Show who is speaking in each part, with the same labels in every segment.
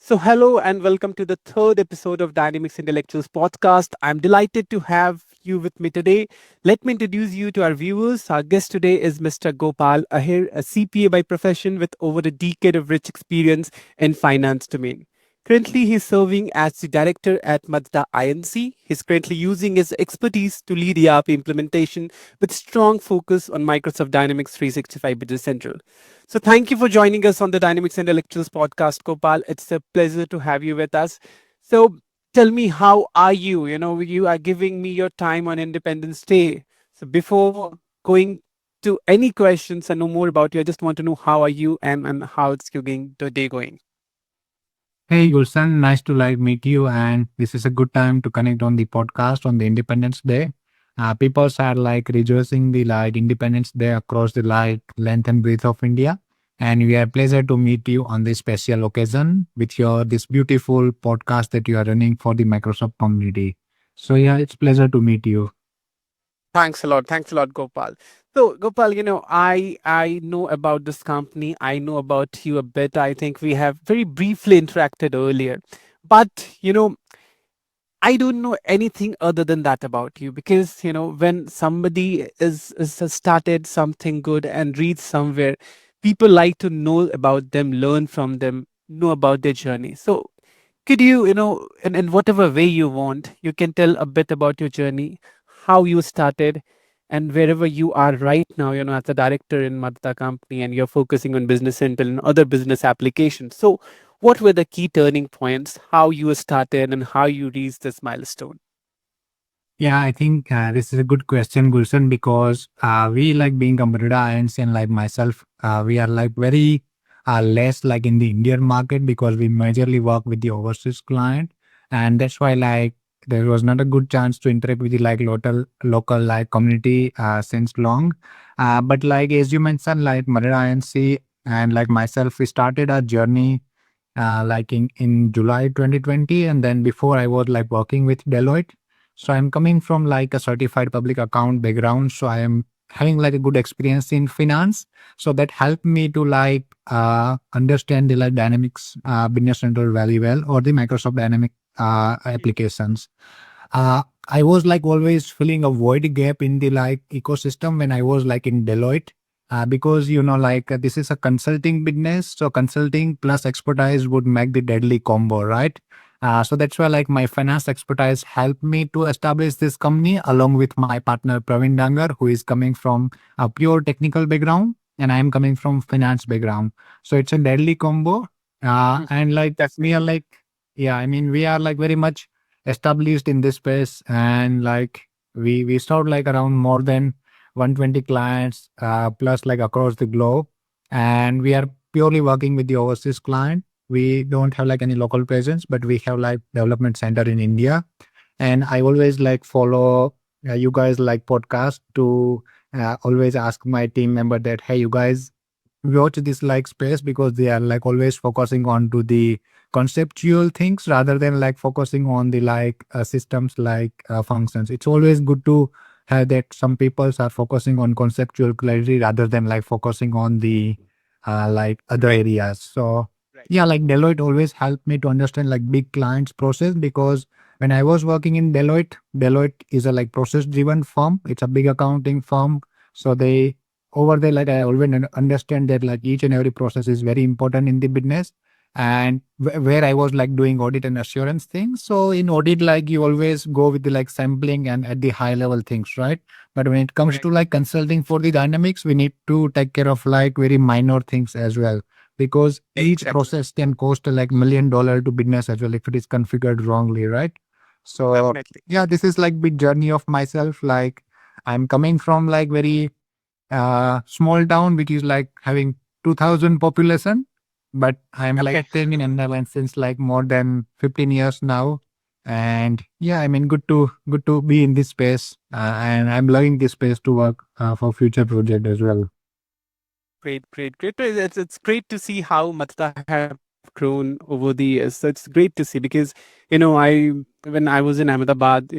Speaker 1: Hello and welcome to the third episode of Dynamics Intellectuals podcast. I'm delighted to have you with me today. Let me introduce you to our viewers. Our guest today is Mr. Gopal Ahir, a CPA by profession with over a decade of rich experience in finance domain. Currently, he's serving as the director at Mazda INC. He's currently using his expertise to lead ERP implementation with strong focus on Microsoft Dynamics 365 Business Central. So thank you for joining us on the Dynamics and Electricals podcast, Gopal. It's a pleasure to have you with us. So tell me, how are you? You are giving me your time on Independence Day. So before going to any questions and know more about you, I just want to know how are you and how it's going the day going.
Speaker 2: Hey Gulshan, nice to meet you. And this is a good time to connect on the podcast on the Independence Day. People are rejoicing the Independence Day across the length and breadth of India. And we are pleasure to meet you on this special occasion with your this beautiful podcast that you are running for the Microsoft community. So yeah, it's pleasure to meet you.
Speaker 1: Thanks a lot. Thanks a lot, Gopal. So, Gopal, I know about this company. I know about you a bit. I think we have very briefly interacted earlier. But, I don't know anything other than that about you because, when somebody has started something good and reads somewhere, people like to know about them, learn from them, know about their journey. So, could you, in whatever way you want, you can tell a bit about your journey, how you started, and wherever you are right now, as a director in Mazda company and you're focusing on business central and other business applications. So, what were the key turning points, how you started, and how you reached this milestone?
Speaker 2: Yeah, I think this is a good question, Gulshan, because we being a Murida and myself, we are very less in the Indian market because we majorly work with the overseas client, and that's why there was not a good chance to interact with the local community since long. But as you mentioned, Murida INC and myself, we started our journey in July 2020, and then before I was working with Deloitte. So I'm coming from a certified public account background. So I am having a good experience in finance. So that helped me to understand the Dynamics Business Central very well, or the Microsoft Dynamic applications. I was always filling a void gap in the ecosystem when I was in Deloitte. Because this is a consulting business, so consulting plus expertise would make the deadly combo, right? So that's why my finance expertise helped me to establish this company along with my partner Praveen Dangar, who is coming from a pure technical background, and I am coming from finance background. So it's a deadly combo. And we are
Speaker 1: Definitely.
Speaker 2: yeah, I mean we are very much established in this space, and we serve around more than 120 clients plus across the globe, and we are purely working with the overseas client. We don't have any local presence, but we have development center in India. And I always follow you guys podcast to always ask my team member that, hey, you guys watch this space, because they are always focusing on to the conceptual things rather than focusing on the systems functions. It's always good to have that some people are focusing on conceptual clarity rather than focusing on the other
Speaker 1: Right.
Speaker 2: areas. So
Speaker 1: Right.
Speaker 2: yeah, Deloitte always helped me to understand big clients process, because when I was working in Deloitte is a process driven firm. It's a big accounting firm. So they over there, I always understand that each and every process is very important in the business. And where I was doing audit and assurance things. So in audit, you always go with the sampling and at the high level things, right? But when it comes
Speaker 1: Right.
Speaker 2: to consulting for the dynamics, we need to take care of very minor things as well, because each
Speaker 1: Exactly.
Speaker 2: process can cost $1 million to business as well if it is configured wrongly, right? So
Speaker 1: Definitely.
Speaker 2: yeah, this is big journey of myself. I'm coming from very small town which is having 2000 population, but I'm
Speaker 1: Okay.
Speaker 2: staying in Netherlands since more than 15 years now. And yeah, I mean good to be in this space, and I'm loving this space to work for future project as well.
Speaker 1: Great, great, great. It's great to see how Mazda have grown over the years. So it's great to see because, when I was in Ahmedabad,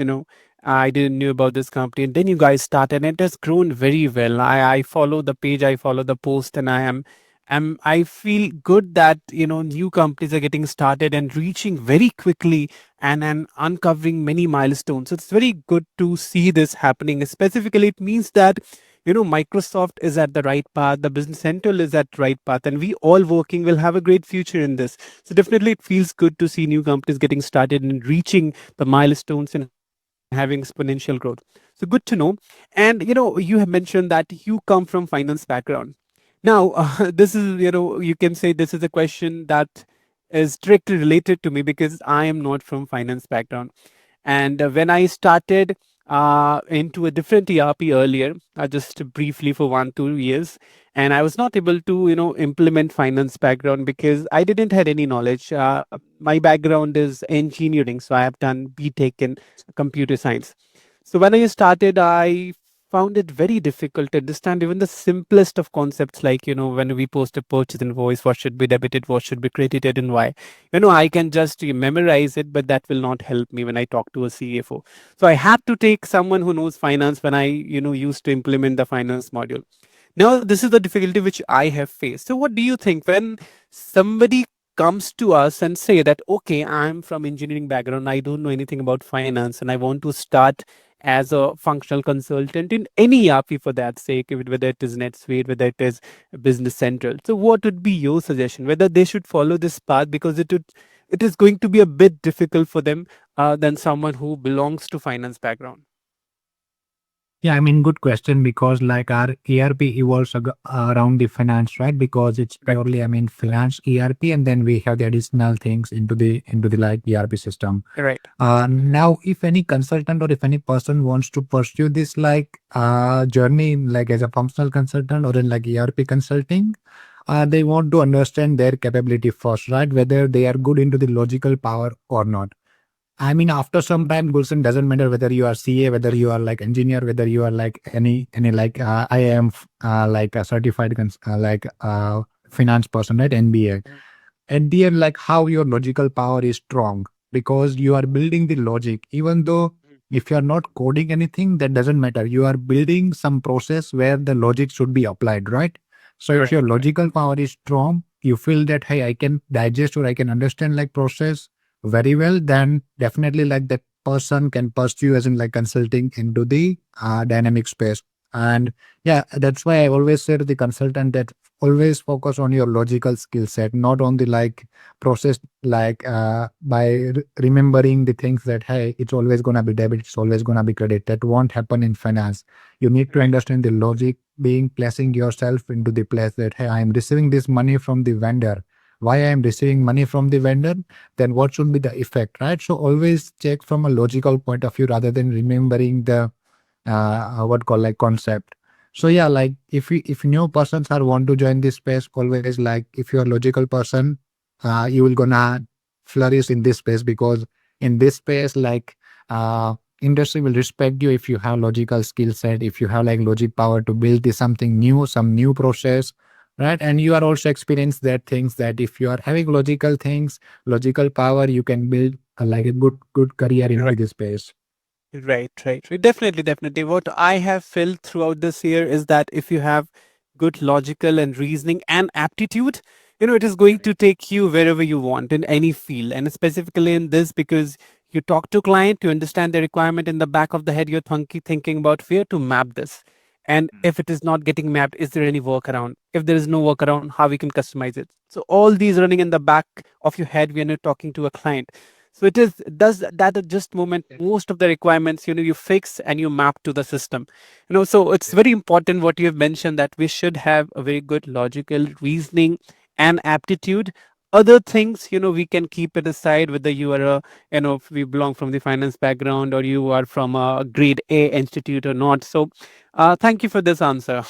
Speaker 1: I didn't knew about this company. And then you guys started and it has grown very well. I follow the page, I follow the post, and I am I feel good that new companies are getting started and reaching very quickly and uncovering many milestones. So it's very good to see this happening. Specifically, it means that Microsoft is at the right path, the Business Central is at the right path, and we all working will have a great future in this. So definitely, it feels good to see new companies getting started and reaching the milestones and having exponential growth. So good to know. And you have mentioned that you come from finance background. Now, this is, you can say this is a question that is directly related to me because I am not from finance background. And when I started into a different ERP earlier, just briefly for 1 2 years, and I was not able to, implement finance background because I didn't had any knowledge. My background is engineering, so I have done BTech in computer science. So when I started, I found it very difficult to understand even the simplest of concepts, like when we post a purchase invoice, what should be debited, what should be credited, and why. I can just memorize it, but that will not help me when I talk to a CFO. So I had to take someone who knows finance when I used to implement the finance module. Now this is the difficulty which I have faced. So what do you think when somebody comes to us and say that, okay, I'm from engineering background, I don't know anything about finance, and I want to start as a functional consultant in any ERP for that sake, whether it is NetSuite, whether it is Business Central. So what would be your suggestion, whether they should follow this path, because it is going to be a bit difficult for them than someone who belongs to finance background?
Speaker 2: Yeah, I mean, good question, because like our ERP evolves around the finance, right? Because it's
Speaker 1: Right.
Speaker 2: purely, I mean, finance ERP, and then we have the additional things into the like ERP system.
Speaker 1: Right.
Speaker 2: Now, if any consultant or if any person wants to pursue this like journey, like as a functional consultant or in like ERP consulting, they want to understand their capability first, right? Whether they are good into the logical power or not. I mean, after some time, Gulshan, doesn't matter whether you are CA, whether you are like engineer, whether you are like any like I am like a certified finance person, right? NBA.
Speaker 1: Mhm.
Speaker 2: At the end, like how your logical power is strong, because you are building the logic. Even though if you are not coding anything, that doesn't matter. You are building some process where the logic should be applied, right? So if
Speaker 1: Right.
Speaker 2: your logical power is strong, you feel that hey, I can digest or I can understand like process very well, then definitely like that person can pursue as in like consulting into the dynamic space. And yeah, that's why I always say to the consultant that always focus on your logical skill set, not on the like process, like by remembering the things that hey, it's always gonna be debit, it's always gonna be credit. That won't happen in finance. You need to
Speaker 1: Right.
Speaker 2: understand the logic, being placing yourself into the place that hey, I am receiving this money from the vendor. Why I am receiving money from the vendor? Then what should be the effect, right? So always check from a logical point of view rather than remembering the what call like concept. So yeah, like if new persons are want to join this space, always like if you're a logical person, you will gonna flourish in this space, because in this space like industry will respect you if you have logical skill set, if you have like logic power to build this something new, some new process, right? And you are also experienced that things that if you are having logical things, logical power, you can build like a good career into this space.
Speaker 1: Right, right, right. Definitely, definitely. What I have felt throughout this year is that if you have good logical and reasoning and aptitude, it is going to take you wherever you want in any field. And specifically in this, because you talk to client, you understand the requirement in the back of the head, you're thinking about where to map this. And if it is not getting mapped, is there any workaround? If there is no workaround, how we can customize it? So all these running in the back of your head when you're talking to a client. So it is does that at just moment most of the requirements you fix and you map to the system. So it's very important what you have mentioned, that we should have a very good logical reasoning and aptitude. Other things we can keep it aside, whether you are a if we belong from the finance background or you are from a grade A institute or not. So thank you for this answer.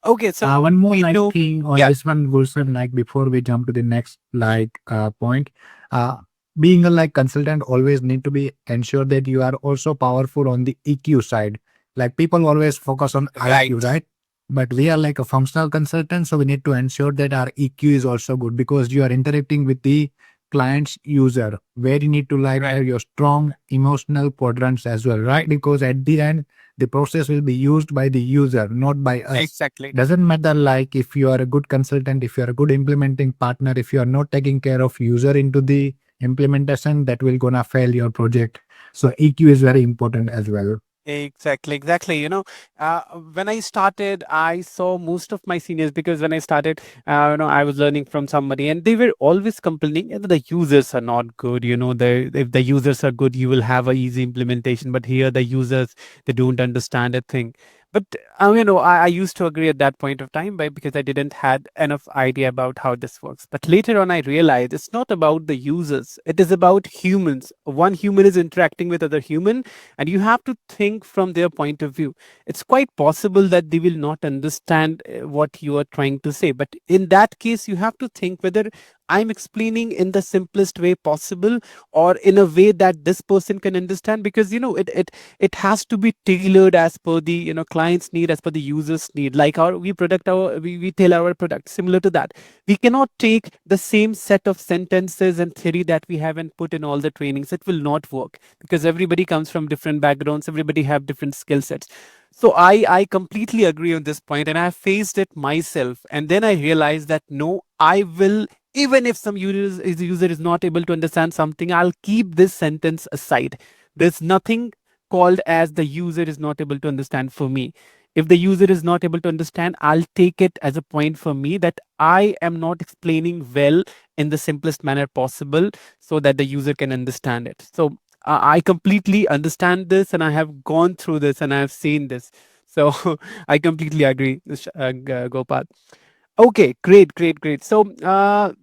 Speaker 1: Okay, so
Speaker 2: One more
Speaker 1: we
Speaker 2: like
Speaker 1: know.
Speaker 2: thing on
Speaker 1: Yeah.
Speaker 2: this one, Gulshan, like before we jump to the next like point, uh, being a like consultant always need to be ensure that you are also powerful on the EQ side. Like people always focus on IQ,
Speaker 1: Right.
Speaker 2: right? But we are like a functional consultant, so we need to ensure that our EQ is also good, because you are interacting with the client's user, where you need to like
Speaker 1: Right.
Speaker 2: have your strong emotional quadrants as well, right? Because at the end, the process will be used by the user, not by us.
Speaker 1: Exactly.
Speaker 2: Doesn't matter like if you are a good consultant, if you are a good implementing partner, if you are not taking care of user into the implementation, that will gonna fail your project. So EQ is very important as well.
Speaker 1: Exactly, exactly. When I started, I saw most of my seniors because when I started, I was learning from somebody, and they were always complaining that the users are not good. If the users are good, you will have a easy implementation. But here, the users they don't understand a thing. But I used to agree at that point of time, but because I didn't had enough idea about how this works. But later on, I realized it's not about the users; it is about humans. One human is interacting with other human, and you have to think from their point of view. It's quite possible that they will not understand what you are trying to say, but in that case you have to think whether I'm explaining in the simplest way possible or in a way that this person can understand, because it has to be tailored as per the client's need, as per the user's need. Like we tailor our product similar to that. We cannot take the same set of sentences and theory that we have and put in all the trainings. It will not work because everybody comes from different backgrounds, everybody have different skill sets. So I completely agree on this point, and I have faced it myself, and then I realized that no, I will, even if user is not able to understand something, I'll keep this sentence aside. There's nothing called as the user is not able to understand for me. If the user is not able to understand, I'll take it as a point for me that I am not explaining well in the simplest manner possible so that the user can understand it. So I completely understand this, and I have gone through this, and I have seen this. So I completely agree, Gopal. Okay, great, great, great. So,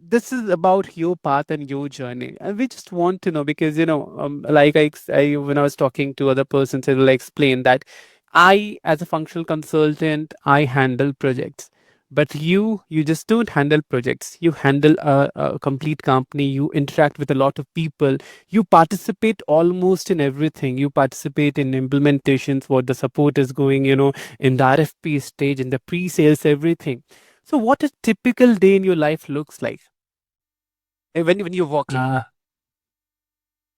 Speaker 1: this is about your path and your journey, and we just want to know because like when I was talking to other persons, I will explain that I, as a functional consultant, I handle projects, but you just don't handle projects. You handle a complete company. You interact with a lot of people. You participate almost in everything. You participate in implementations, what the support is going, in the RFP stage, in the pre-sales, everything. So, what a typical day in your life looks like when you're working?
Speaker 2: Uh,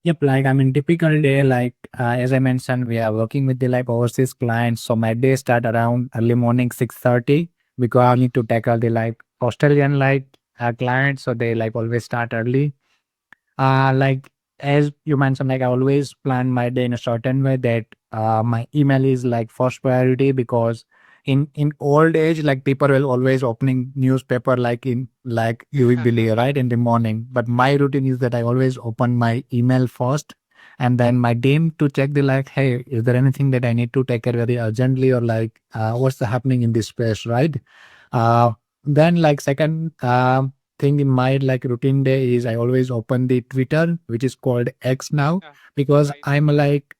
Speaker 2: Yep, like I mean, typical day, like as I mentioned, we are working with the like overseas clients. So my day start around early morning 6:30 because I need to tackle the like Australian like clients. So they like always start early. Like as you mentioned, like I always plan my day in a certain way that my email is like first priority because in old age, like people will always opening newspaper like in like you will believe right in the morning. But my routine is that I always open my email first and then my team to check the like, hey, is there anything that I need to take care very urgently or like what's happening in this space, right? Uh, then like second thing in my like routine day is I always open the Twitter, which is called X now,
Speaker 1: Yeah,
Speaker 2: because
Speaker 1: right.
Speaker 2: I'm like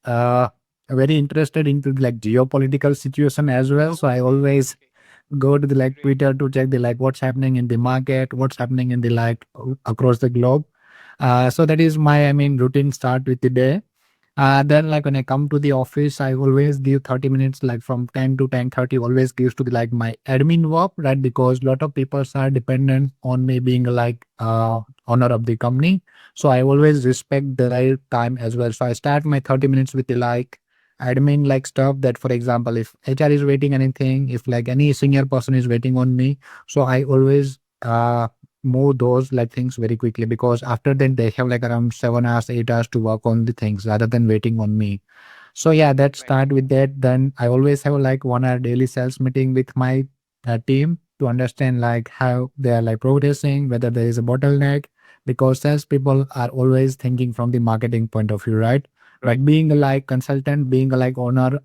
Speaker 2: very interested into like geopolitical situation as well. So I always
Speaker 1: Okay,
Speaker 2: go to the like
Speaker 1: great.
Speaker 2: Twitter to check the like what's happening in the market, what's happening in the like across the globe. So that is my I mean routine start with the day. Then like when I come to the office, I always give 30 minutes, like from 10 to 10:30, always gives to the like my admin work, right? Because a lot of people are dependent on me being like owner of the company. So I always respect the right time as well. So I start my 30 minutes with the like admin like stuff that for example if HR is waiting anything, if like any senior person is waiting on me. So I always move those like things very quickly because after that they have like around 7 hours, 8 hours to work on the things rather than waiting on me. So yeah, that
Speaker 1: Right.
Speaker 2: start with that. Then I always have like 1 hour daily sales meeting with my team to understand like how they are like progressing, whether there is a bottleneck, because sales people are always thinking from the marketing point of view, right?
Speaker 1: Right.
Speaker 2: But being a like consultant, being a like owner,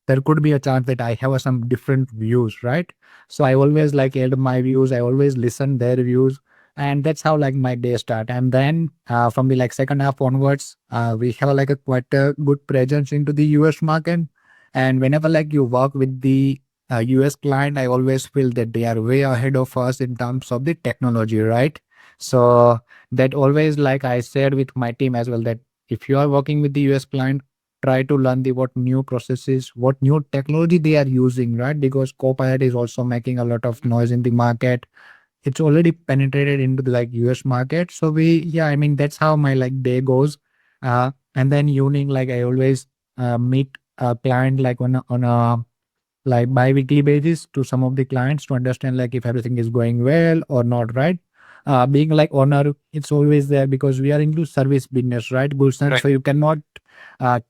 Speaker 2: there could be a chance that I have some different views, right? So I always like add my views. I always listen their views, and that's how like my day start. And then from the like second half onwards, we have like a quite a good presence into the US market. And whenever like you work with the US client, I always feel that they are way ahead of us in terms of the technology, right? So that always like I shared with my team as well that if you are working with the US client, try to learn the what new processes, what new technology they are using, right? Because Copilot is also making a lot of noise in the market. it's already penetrated into the like US market. So we, yeah, I mean, that's how my like day goes. And then evening, like I always meet a client like on a like bi-weekly basis to some of the clients to understand like if everything is going well or not, right? Being like owner, it's always there because we are into service business, right, Gulshan?
Speaker 1: Right.
Speaker 2: So you cannot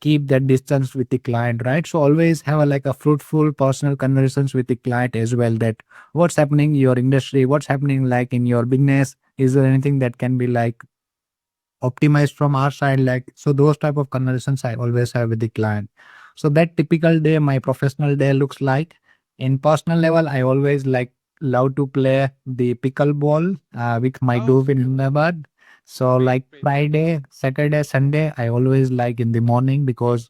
Speaker 2: keep that distance with the client, right? So always have a like a fruitful personal conversations with the client as well, that what's happening in your industry, what's happening like in your business, is there anything that can be like optimized from our side, like, so those type of conversations I always have with the client. So that typical day, my professional day looks like. In personal level, I always like love to play the pickleball with my
Speaker 1: Oh,
Speaker 2: group in Ahmedabad. So
Speaker 1: great,
Speaker 2: like
Speaker 1: great.
Speaker 2: Friday, Saturday, Sunday, I always like in the morning because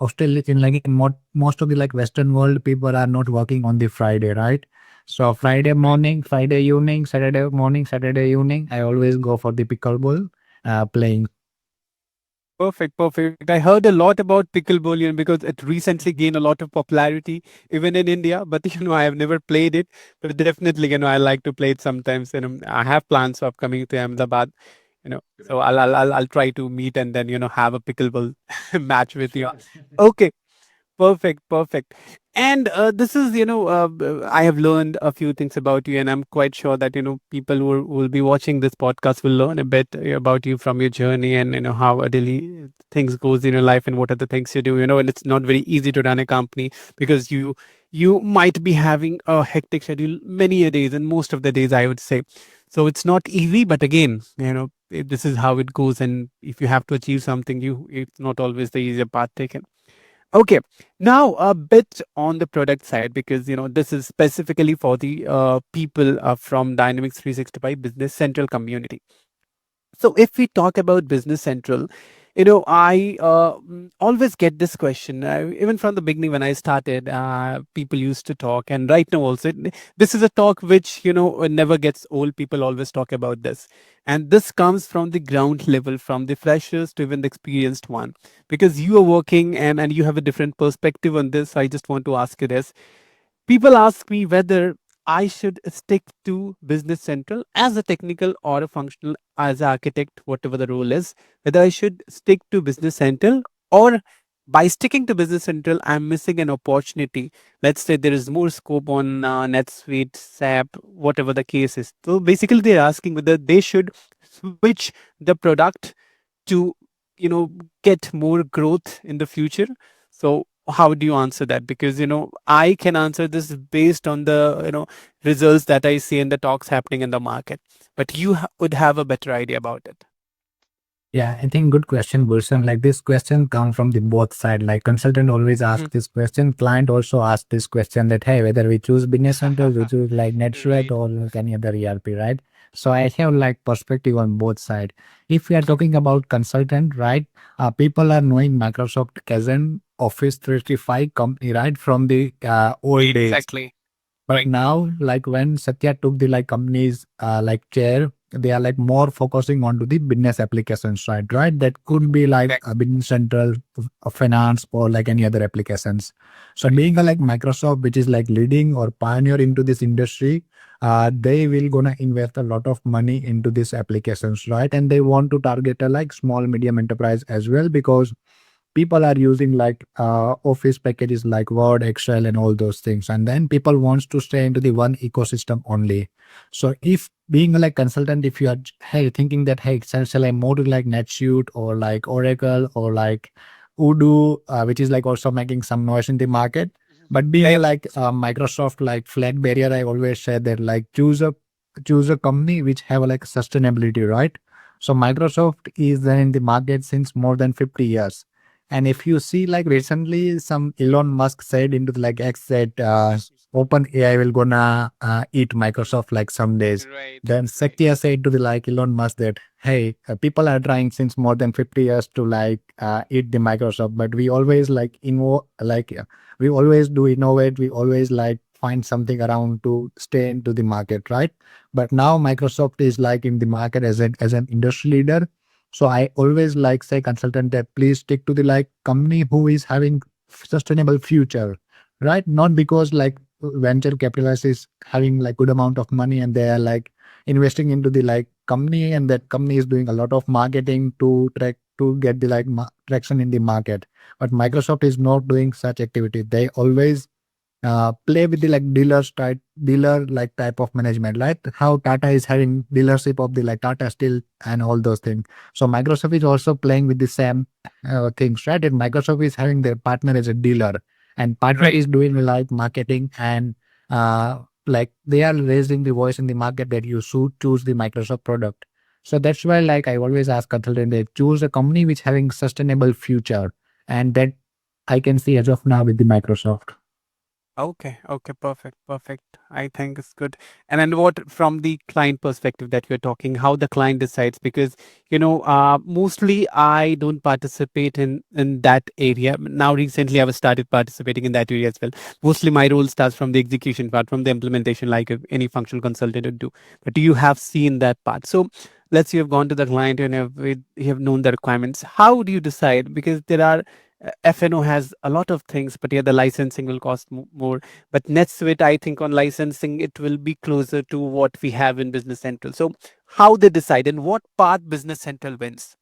Speaker 2: Australia in like in most of the like Western world, people are not working on the Friday, right? So Friday morning, Friday evening, Saturday morning, Saturday evening, I always go for the pickleball playing.
Speaker 1: Perfect, perfect. I heard a lot about pickleball, because it recently gained a lot of popularity, even in India. But I have never played it. But definitely, I like to play it sometimes. I have plans of coming to Ahmedabad. So I'll try to meet and then have a pickleball match with you. Okay. Perfect, perfect. And this is, I have learned a few things about you, and I'm quite sure that, people who will be watching this podcast will learn a bit about you from your journey and, how a daily things goes in your life and what are the things you do, and it's not very easy to run a company because you might be having a hectic schedule many a days and most of the days, I would say. So it's not easy, but again, this is how it goes. And if you have to achieve something, it's not always the easier path taken. Okay, now a bit on the product side because this is specifically for the people from Dynamics 365 Business Central community. So if we talk about Business Central, I always get this question. Even from the beginning when I started, people used to talk, and right now also, this is a talk which never gets old. People always talk about this, and this comes from the ground level, from the freshers to even the experienced one, because you are working and you have a different perspective on this. I just want to ask you this. People ask me whether I should stick to Business Central as a technical or a functional, as an architect, whatever the role is, whether I should stick to Business Central, or by sticking to Business Central, I'm missing an opportunity. Let's say there is more scope on NetSuite, SAP, whatever the case is. So basically, they're asking whether they should switch the product to get more growth in the future. So how do you answer that? Because I can answer this based on the results that I see in the talks happening in the market, but you would have a better idea about it.
Speaker 2: Yeah, I think good question, Wilson. Like this question come from the both side. Like consultant always ask
Speaker 1: Mhm.
Speaker 2: this question. Client also ask this question that, hey, whether we choose business center, we choose like NetSuite
Speaker 1: Right.
Speaker 2: or like any other ERP, right? So I have like perspective on both side. If we are talking about consultant, right? People are knowing Microsoft as an Office 365 company, right? From the old days.
Speaker 1: Exactly.
Speaker 2: But
Speaker 1: Right.
Speaker 2: now, like when Satya took the like companies like chair, they are like more focusing on to the business applications side, right? That could be like
Speaker 1: Correct.
Speaker 2: a business central, a finance, or like any other applications. So being a like Microsoft, which is like leading or pioneer into this industry, they will gonna invest a lot of money into these applications, right? And they want to target a like small medium enterprise as well because people are using like office packages like Word, Excel, and all those things, and then people wants to stay into the one ecosystem only. So if being like consultant, if you are hey thinking that hey shall I move to like NetSuite or like Oracle or like Odoo, which is like also making some noise in the market, but being
Speaker 1: Right.
Speaker 2: like Microsoft like flat barrier, I always say that like choose a company which have like sustainability, right? So Microsoft is there in the market since more than 50 years. And if you see, like recently, some Elon Musk said into the, like X that Open AI will gonna eat Microsoft like some days.
Speaker 1: Right.
Speaker 2: Then Satya said to the like Elon Musk that hey, people are trying since more than 50 years to like eat the Microsoft, but we always like we always do innovate. We always like find something around to stay into the market, right? But now Microsoft is like in the market as an industry leader, so I always like say consultant that please stick to the like company who is having sustainable future, right? Not because like venture capitalists is having like good amount of money and they are like investing into the like company, and that company is doing a lot of marketing to track to get the like traction in the market. But Microsoft is not doing such activity. They always play with the like dealer like type of management, like how Tata is having dealership of the like Tata Steel and all those things. So Microsoft is also playing with the same things, right? And Microsoft is having their partner as a dealer, and partner is doing like marketing, and like they are raising the voice in the market that you should choose the Microsoft product. So that's why like I always ask consultant, they choose a company which having sustainable future, and that I can see as of now with the Microsoft.
Speaker 1: Okay, okay, perfect, perfect. I think it's good. And then what from the client perspective that you're talking, how the client decides, because mostly I don't participate in that area. Now recently I've started participating in that area as well. Mostly my role starts from the execution part, from the implementation, like any functional consultant would do. But you have seen that part. So let's say you've gone to the client and you have known the requirements. How do you decide? Because there are FNO has a lot of things, but yeah, the licensing will cost more. But NetSuite, I think on licensing, it will be closer to what we have in Business Central. So how they decide and what part Business Central wins?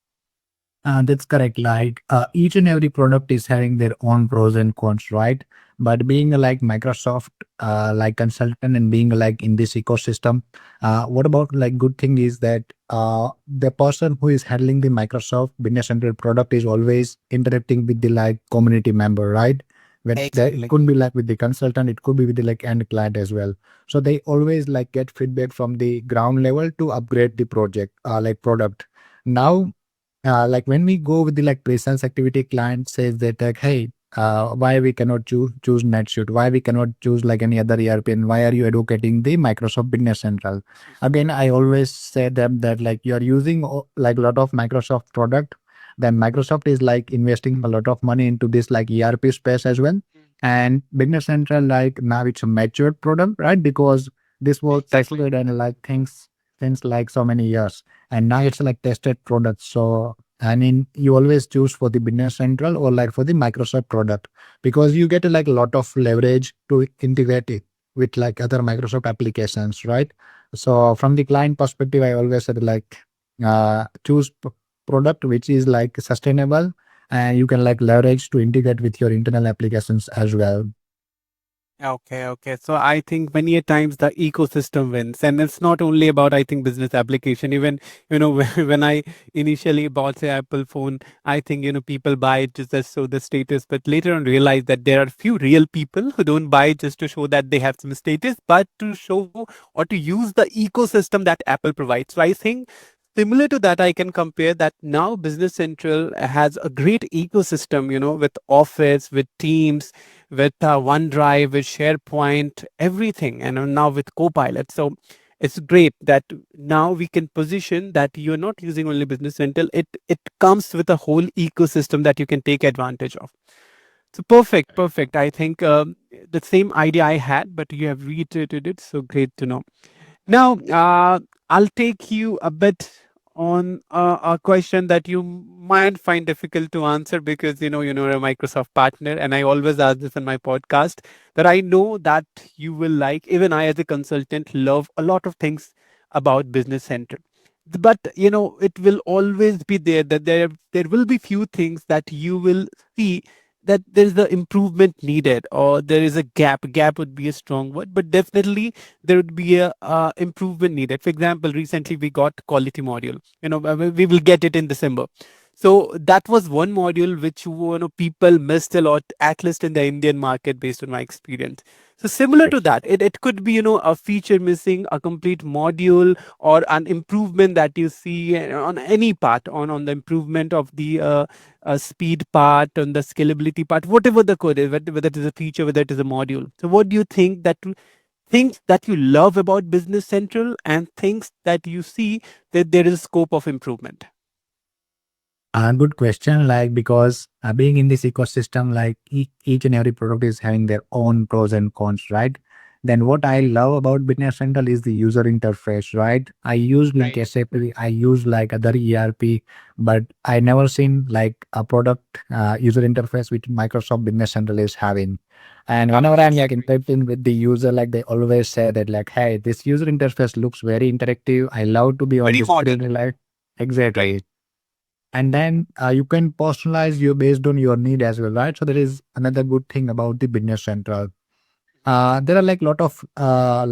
Speaker 2: That's correct. Like each and every product is having their own pros and cons, right? But being like Microsoft, like consultant, and being like in this ecosystem, what about like good thing is that the person who is handling the Microsoft Business Central product is always interacting with the like community member, right? When it
Speaker 1: Exactly.
Speaker 2: could be like with the consultant, it could be with the like end client as well. So they always like get feedback from the ground level to upgrade the project, like product. Now like when we go with the like pre-sales activity, client says that like, hey, why we cannot choose NetSuite? Why we cannot choose like any other ERP? And why are you advocating the Microsoft Business Central? Again, I always say them that like you are using like a lot of Microsoft product. Then Microsoft is like investing a lot of money into this like ERP space as well. And Business Central like now it's a matured product, right? Because this was
Speaker 1: Exactly.
Speaker 2: tested and like things since like so many years, and now it's like tested products. So I mean, you always choose for the Business Central or like for the Microsoft product, because you get like a lot of leverage to integrate it with like other Microsoft applications, right? So from the client perspective, I always said like choose product which is like sustainable, and you can like leverage to integrate with your internal applications as well.
Speaker 1: Okay, okay. So I think many a times the ecosystem wins, and it's not only about I think business application. Even when I initially bought the Apple phone, I think people buy it just to show the status, but later on realize that there are few real people who don't buy it just to show that they have some status, but to show or to use the ecosystem that Apple provides. So I think similar to that, I can compare that now Business Central has a great ecosystem, with Office, with Teams, with OneDrive, with SharePoint, everything, and now with Copilot. So it's great that now we can position that you're not using only Business Central. It comes with a whole ecosystem that you can take advantage of. So perfect, perfect. I think the same idea I had, but you have reiterated it. So great to know. Now, I'll take you a bit on a question that you might find difficult to answer because you're a Microsoft partner, and I always ask this in my podcast that I know that you will like. Even I, as a consultant, love a lot of things about Business Central. But it will always be there that there will be few things that you will see that there is the improvement needed, or there is a gap would be a strong word, but definitely there would be a improvement needed. For example, recently we got quality module, we will get it in December. So that was one module which people missed a lot, at least in the Indian market, based on my experience. So similar to that, it could be a feature missing, a complete module, or an improvement that you see on any part, on the improvement of the speed part, on the scalability part, whatever the code is, whether it is a feature, whether it is a module. So what do you think that things that you love about Business Central and things that you see that there is scope of improvement?
Speaker 2: Good question. Like because being in this ecosystem, like each and every product is having their own pros and cons, right? Then what I love about Business Central is the user interface, right? I use like
Speaker 1: Right.
Speaker 2: SAP, I use like other ERP, but I never seen like a product user interface which Microsoft Business Central is having. And whenever I'm like
Speaker 1: Yes.
Speaker 2: interacting with the user, like they always say that like, hey, this user interface looks very interactive. I love to be on
Speaker 1: Very
Speaker 2: the
Speaker 1: modern.
Speaker 2: screen, like
Speaker 1: Right.
Speaker 2: exactly. And then you can personalize you based on your need as well, right? So that is another good thing about the Business Central. There are like lot of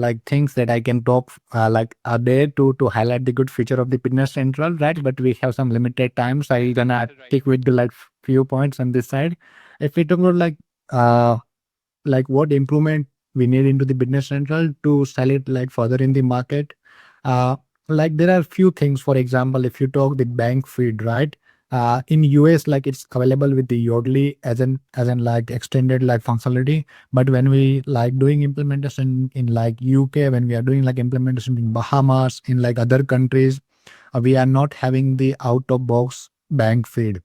Speaker 2: like things that I can talk like are there to highlight the good feature of the Business Central, right? But we have some limited time, so I'm gonna
Speaker 1: Right.
Speaker 2: stick with the like few points on this side. If we talk about uh like what improvement we need into the Business Central to sell it like further in the market. Uh, like there are few things. For example, if you talk the bank feed, right? In US, like it's available with the Yodlee as an like extended like functionality. But when we like doing implementation in like UK, when we are doing like implementation in Bahamas, in like other countries, we are not having the out of box bank feed.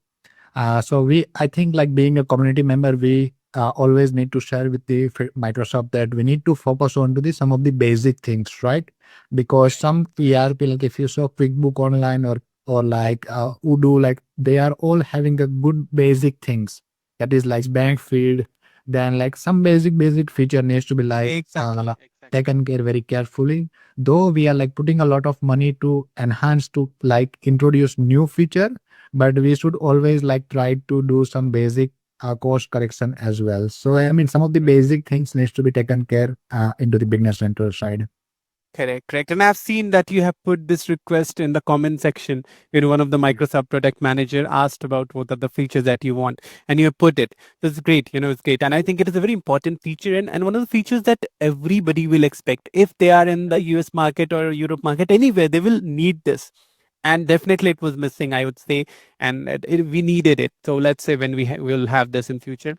Speaker 2: So I think like being a community member, we always need to share with the Microsoft that we need to focus on to the some of the basic things, right? Because
Speaker 1: Right.
Speaker 2: some ERP, like if you saw QuickBook Online or like Udo, like they are all having a good basic things. That is like bank feed. Then like some basic feature needs to be like
Speaker 1: Exactly. Exactly.
Speaker 2: taken care very carefully. Though we are like putting a lot of money to enhance to like introduce new feature, but we should always like try to do some basic course correction as well. So I mean, some of the
Speaker 1: Right.
Speaker 2: basic things needs to be taken care into the Business Central side.
Speaker 1: Correct, correct. And I've seen that you have put this request in the comment section. One of the Microsoft product manager asked about what are the features that you want, and you have put it. That's great. It's great. And I think it is a very important feature, and one of the features that everybody will expect if they are in the US market or Europe market, anywhere, they will need this. And definitely it was missing, I would say, and we needed it. So let's say when will have this in future.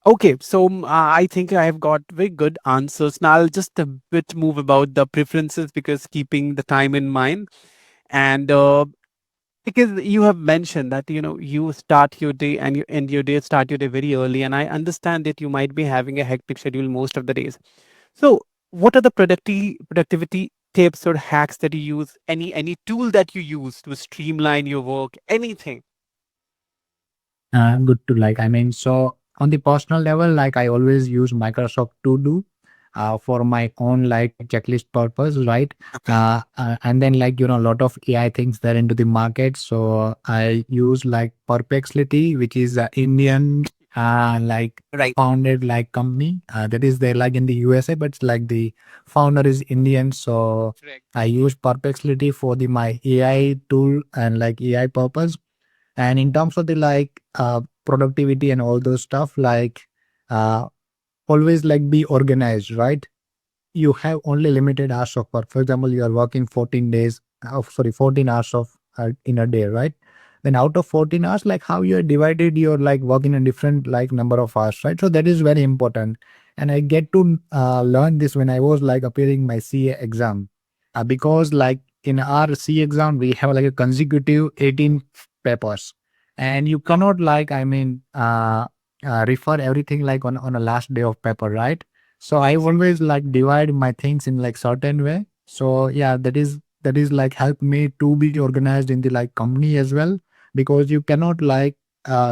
Speaker 1: Okay, so I think I have got very good answers. Now I'll just a bit move about the preferences because keeping the time in mind, and because you have mentioned that you start your day and you end your day, start your day very early, and I understand that you might be having a hectic schedule most of the days. So, what are the productivity tips or hacks that you use? Any tool that you use to streamline your work? Anything?
Speaker 2: Good to like. I mean, so on the personal level, like I always use Microsoft To Do for my own like checklist purpose, right?
Speaker 1: Okay.
Speaker 2: And then like a lot of AI things there into the market. So I use like Perplexity, which is a Indian like
Speaker 1: Right.
Speaker 2: founded like company that is there like in the USA, but it's like the founder is Indian. So
Speaker 1: Correct.
Speaker 2: I use Perplexity for the my AI tool and like AI purpose. And in terms of the like productivity and all those stuff, like uh, always like be organized, right? You have only limited hours of work. For example, you are working 14 days, 14 hours of in a day, right? Then out of 14 hours, like how you are divided your like work in a different like number of hours, right? So that is very important. And I get to learn this when I was like appearing my CA exam, because like in our CA exam we have like a consecutive 18 papers, and you cannot like refer everything like on a last day of paper, right? So I always like divide my things in like certain way. So yeah, that is like help me to be organized in the like company as well, because you cannot like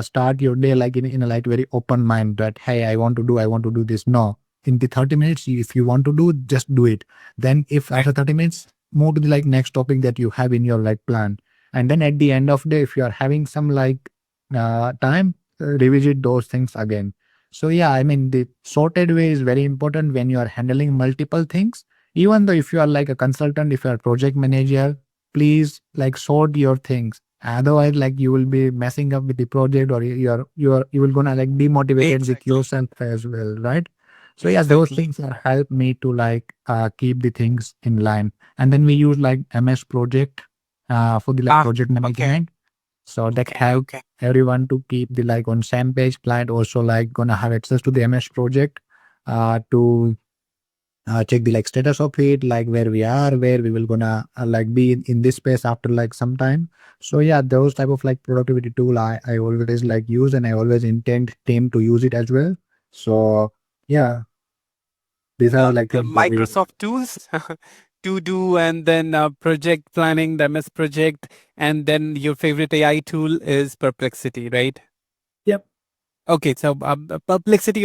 Speaker 2: start your day like in a like very open mind that hey, I want to do this. No, in the 30 minutes, if you want to do, just do it. Then if
Speaker 1: Right.
Speaker 2: after 30 minutes, move to the like next topic that you have in your like plan. And then at the end of day, if you are having some like time, revisit those things again. So yeah, I mean the sorted way is very important when you are handling multiple things. Even though if you are like a consultant, if you are a project manager, please like sort your things. Otherwise, like you will be messing up with the project, or you will gonna like demotivated with
Speaker 1: Exactly.
Speaker 2: yourself as well, right? So yeah, those
Speaker 1: Exactly.
Speaker 2: things are help me to like keep the things in line. And then we use like MS Project for the like
Speaker 1: Ah,
Speaker 2: project
Speaker 1: okay.
Speaker 2: management. So that
Speaker 1: Okay.
Speaker 2: help
Speaker 1: Okay.
Speaker 2: everyone to keep the like on same page. Client also like gonna have access to the MS project to check the like status of it, like where we are, where we will gonna like be in this space after like some time. So yeah, those type of like productivity tool I always like use, and I always intend team to use it as well. So yeah, These are like things that we
Speaker 1: Microsoft tools to do, and then project planning, the MS Project, and then your favorite AI tool is Perplexity, right?
Speaker 2: Yep.
Speaker 1: Okay, so Perplexity,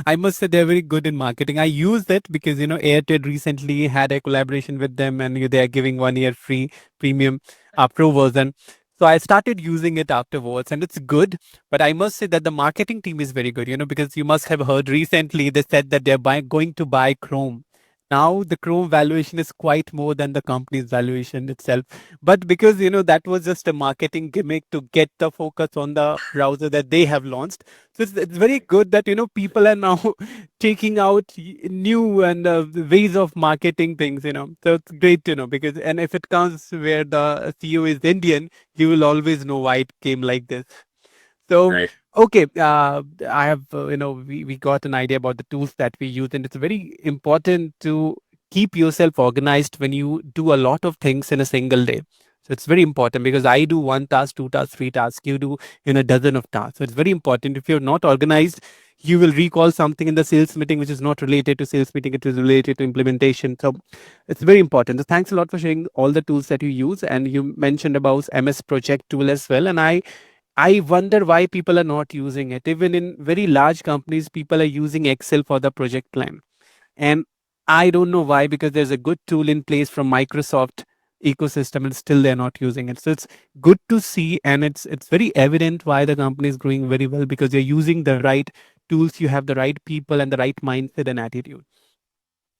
Speaker 1: I must say they're very good in marketing. I use it because Airtel recently had a collaboration with them, and they are giving 1 year free premium pro version. So I started using it afterwards, and it's good. But I must say that the marketing team is very good, because you must have heard recently they said that going to buy Chrome. Now the Chrome valuation is quite more than the company's valuation itself. But because that was just a marketing gimmick to get the focus on the browser that they have launched. So it's very good that people are now taking out new and ways of marketing things. So it's great to know, because and if it comes where the CEO is Indian, you will always know why it came like this. So,
Speaker 2: Right.
Speaker 1: okay, I have, we got an idea about the tools that we use, and it's very important to keep yourself organized when you do a lot of things in a single day. So it's very important, because I do one task, two tasks, three tasks. You do, a dozen of tasks. So it's very important. If you're not organized, you will recall something in the sales meeting which is not related to sales meeting. It is related to implementation. So it's very important. So thanks a lot for sharing all the tools that you use, and you mentioned about MS Project tool as well. And I wonder why people are not using it. Even in very large companies, people are using Excel for the project plan. And I don't know why, because there's a good tool in place from Microsoft ecosystem, and still they're not using it. So it's good to see, and it's very evident why the company is growing very well, because you're using the right tools, you have the right people and the right mindset and attitude.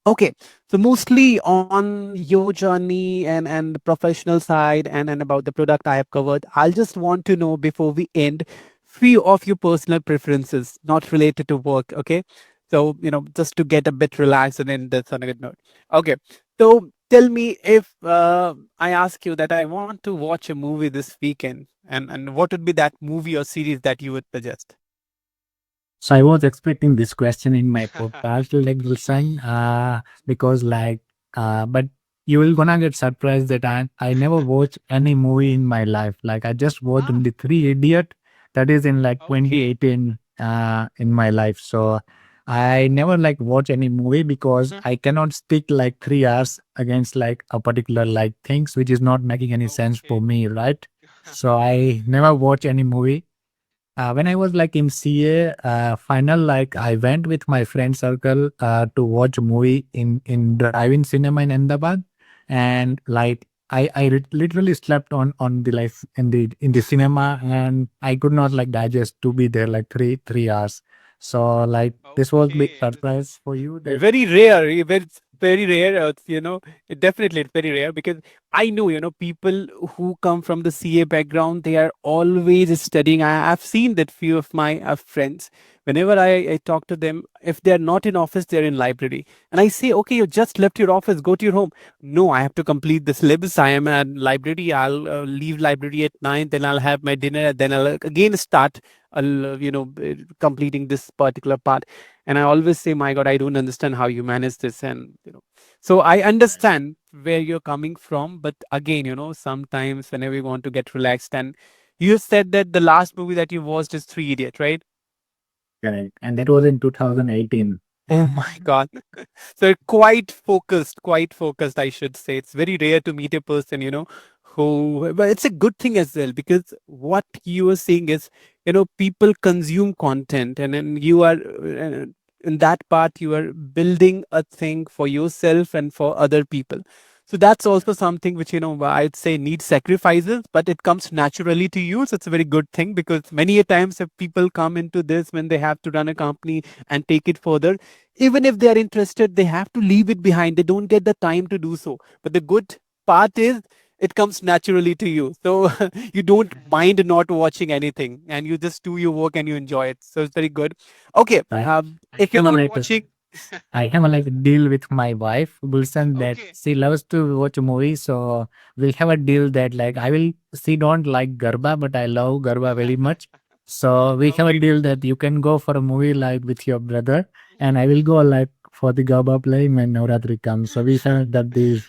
Speaker 1: Okay, so mostly on your journey and the professional side, and about the product I have covered. I'll just want to know before we end few of your personal preferences, not related to work. Okay, so just to get a bit relaxed and end this on a good note. Okay, so tell me, if I ask you that I want to watch a movie this weekend, and what would be that movie or series that you would suggest?
Speaker 2: So I was expecting this question in my podcast, like Gulshan, because but you will gonna get surprised that I never watched any movie in my life. Like I just watched
Speaker 1: Ah,
Speaker 2: only Three Idiot, that is in like
Speaker 1: okay.
Speaker 2: 2018 in my life. So I never like watch any movie because
Speaker 1: Mhm.
Speaker 2: I cannot stick like 3 hours against like a particular like things which is not making any sense for
Speaker 1: Okay.
Speaker 2: me, right? So I never watch any movie. When I was like in CA final, like I went with my friend circle to watch a movie in drive-in cinema in Ahmedabad, and like literally slept on the like in the cinema, and I could not like digest to be there like three hours. So like this was big
Speaker 1: Okay.
Speaker 2: surprise for you that.
Speaker 1: Very rare. It's very rare. Definitely it's very rare, because I know, people who come from the CA background, they are always studying. I've seen that few of my friends. Whenever I talk to them, if they're not in office, they're in library. And I say, okay, you just left your office, go to your home. No, I have to complete the syllabus. I am at library. I'll leave library at 9, then I'll have my dinner, then I'll again start, completing this particular part. And I always say, my God, I don't understand how you manage this. And so I understand where you're coming from, but again, sometimes whenever you want to get relaxed, and you said that the last movie that you watched is Three Idiot, right?
Speaker 2: Correct. And that was in 2018.
Speaker 1: Oh my God. So quite focused, I should say. It's very rare to meet a person, who, but it's a good thing as well, because what you are saying is, people consume content, and then you are, in that part, you are building a thing for yourself and for other people. So that's also something which, I'd say needs sacrifices, but it comes naturally to you. So it's a very good thing, because many a times if people come into this when they have to run a company and take it further, even if they are interested, they have to leave it behind. They don't get the time to do so. But the good part is it comes naturally to you. So you don't mind not watching anything, and you just do your work and you enjoy it. So it's very good. Okay.
Speaker 2: I
Speaker 1: If you're
Speaker 2: have a
Speaker 1: not
Speaker 2: like
Speaker 1: watching,
Speaker 2: I have a like deal with my wife, Gulshan, that
Speaker 1: okay.
Speaker 2: she loves to watch a movie. So we have a deal that like she don't like Garba, but I love Garba very much. So we have a
Speaker 1: Okay.
Speaker 2: deal that you can go for a movie like with your brother, and I will go like for the Garba playing when Navratri comes. So we have that deal.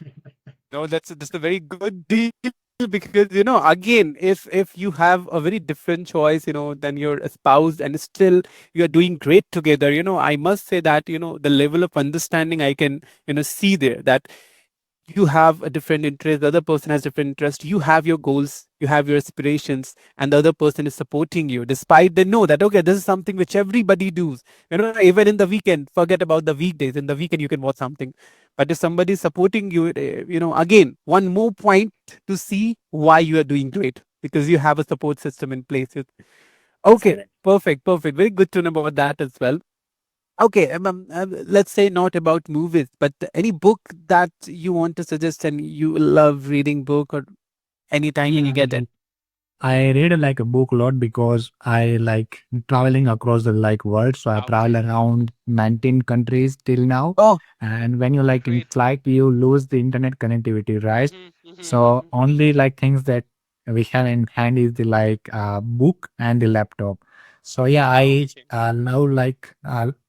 Speaker 1: No, that's a very good deal. because again, if you have a very different choice, than your spouse, and still you are doing great together, I must say that the level of understanding I can see there, that you have a different interest, the other person has different interest, you have your goals, you have your aspirations, and the other person is supporting you despite they know that okay, this is something which everybody does. Even in the weekend, forget about the weekdays, in the weekend you can watch something. But if somebody is supporting you, again, one more point to see why you are doing great, because you have a support system in place. Okay, perfect, perfect, very good to know about that as well. Okay, let's say not about movies, but any book that you want to suggest, and you love reading book, or anytime you get it.
Speaker 2: I read like a book a lot because I like traveling across the like world. So I travel around 19 countries till now.
Speaker 1: Oh,
Speaker 2: And when you like in flight, you lose the internet connectivity, right? So
Speaker 1: mhm.
Speaker 2: only like things that we have in hand is the like book and the laptop. So yeah, I now like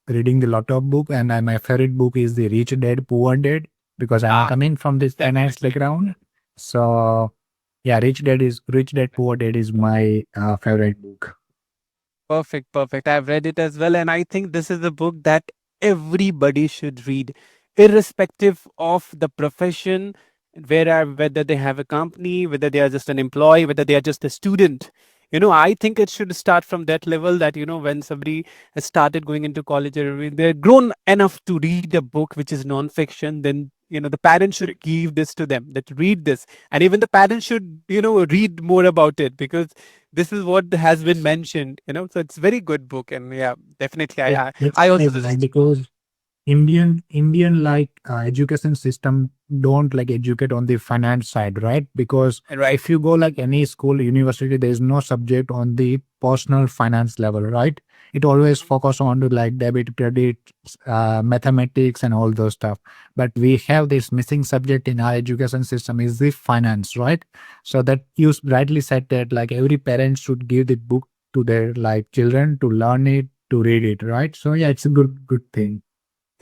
Speaker 2: reading the lot of book, and my favorite book is the Rich Dad Poor Dad because I'm coming from this finance background. So yeah, Rich Dad Poor Dad is my favorite book.
Speaker 1: Perfect, perfect. I've read it as well, and I think this is a book that everybody should read, irrespective of the profession, whether they have a company, whether they are just an employee, whether they are just a student. I think it should start from that level, that when somebody has started going into college, or they're grown enough to read a book which is non-fiction, then the parents should give this to them, that read this, and even the parents should read more about it, because this is what has been mentioned, so it's very good book. And yeah, definitely
Speaker 2: Yeah,
Speaker 1: I also
Speaker 2: definitely, like,
Speaker 1: suggest.
Speaker 2: because Indian like education system don't like educate on the finance side, right? Because
Speaker 1: Right.
Speaker 2: if you go like any school, university, there is no subject on the personal finance level, right? It always focus on to like debit, credit, mathematics, and all those stuff. But we have this missing subject in our education system is the finance, right? So that you rightly said that like every parent should give the book to their like children to learn it, to read it, right? So yeah, it's a good thing.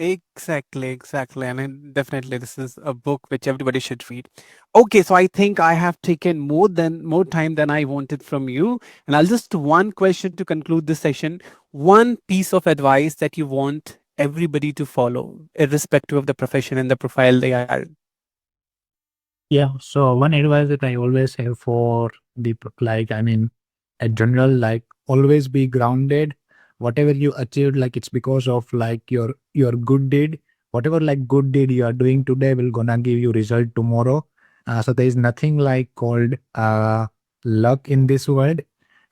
Speaker 1: Exactly, exactly. And definitely this is a book which everybody should read. Okay, so I think I have taken more time than I wanted from you. And I'll just one question to conclude this session. One piece of advice that you want everybody to follow, irrespective of the profession and the profile they are.
Speaker 2: Yeah. So one advice that I always have for the like, I mean, a general, like always be grounded. Whatever you achieved, like it's because of like your good deed. Whatever like good deed you are doing today will gonna give you result tomorrow. So there is nothing like called luck in this world.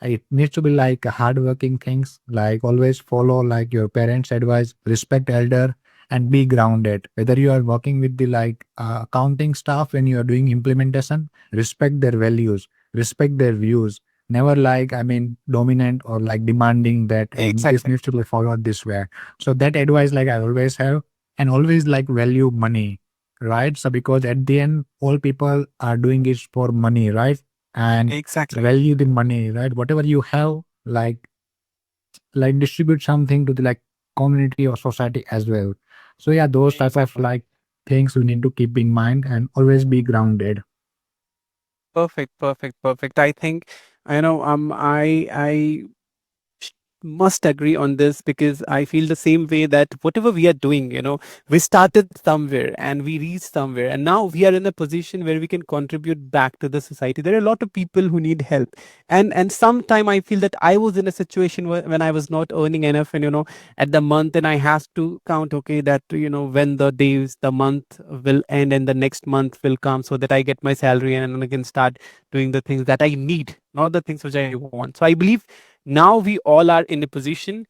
Speaker 2: It needs to be like a hardworking things. Like always follow like your parents' advice, respect elder, and be grounded. Whether you are working with the like accounting staff when you are doing implementation, respect their values, respect their views. Never like, I mean, dominant or like demanding that this
Speaker 1: Exactly.
Speaker 2: needs to be followed this way. So that advice like I always have, and always like value money, right? So because at the end all people are doing it for money, right? And
Speaker 1: Exactly.
Speaker 2: value the money, right? Whatever you have, like distribute something to the like community or society as well. So yeah, those types of like things we need to keep in mind and always be grounded.
Speaker 1: Perfect, perfect, perfect. I think I must agree on this, because I feel the same way, that whatever we are doing, we started somewhere and we reached somewhere, and now we are in a position where we can contribute back to the society. There are a lot of people who need help, and sometime I feel that I was in a situation when I was not earning enough, and at the month, and I have to count, okay, that when the month will end and the next month will come, so that I get my salary, and then I can start doing the things that I need, not the things which I want. So I believe now we all are in a position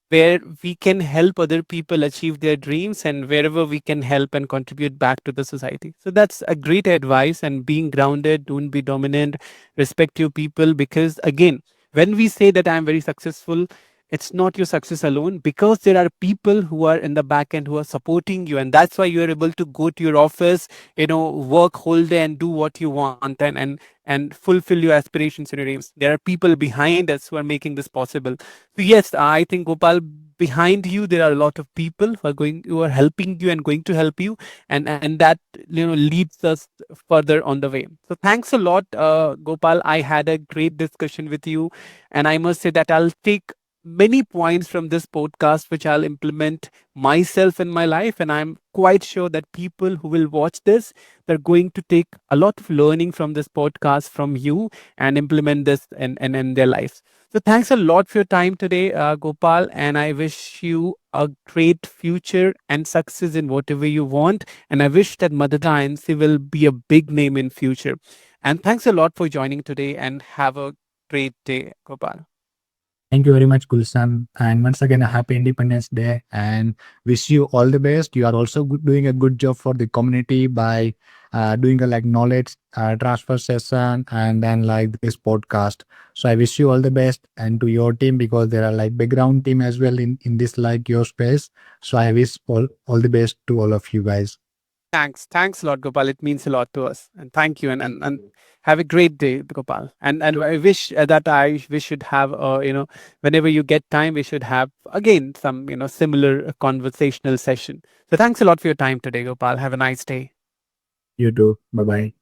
Speaker 1: where we can help other people achieve their dreams, and wherever we can help and contribute back to the society. So that's a great advice. And being grounded, don't be dominant, respect your people, because again, when we say that I'm very successful, it's not your success alone, because there are people who are in the back end who are supporting you, and that's why you're able to go to your office, work whole day and do what you want, and fulfill your aspirations and your dreams. There are people behind us who are making this possible. So yes, I think, Gopal, behind you there are a lot of people who are helping you and going to help you, and that leads us further on the way. So thanks a lot, Gopal. I had a great discussion with you, and I must say that I'll take many points from this podcast which I'll implement myself in my life, and I'm quite sure that people who will watch this, they're going to take a lot of learning from this podcast from you and implement this in their lives. So thanks a lot for your time today, Gopal, and I wish you a great future and success in whatever you want. And I wish that Madhata INC will be a big name in future. And thanks a lot for joining today, and have a great day, Gopal.
Speaker 2: Thank you very much, Gulshan. And once again, a happy Independence Day and wish you all the best. You are also doing a good job for the community by doing a like knowledge transfer session and then like this podcast. So I wish you all the best and to your team because there are like background team as well in this like your space. So I wish all the best to all of you guys.
Speaker 1: Thanks a lot, Gopal. It means a lot to us, and thank you, and have a great day, Gopal. And I wish that we should have, whenever you get time, we should have again some similar conversational session. So thanks a lot for your time today, Gopal. Have a nice day.
Speaker 2: You too. Bye bye.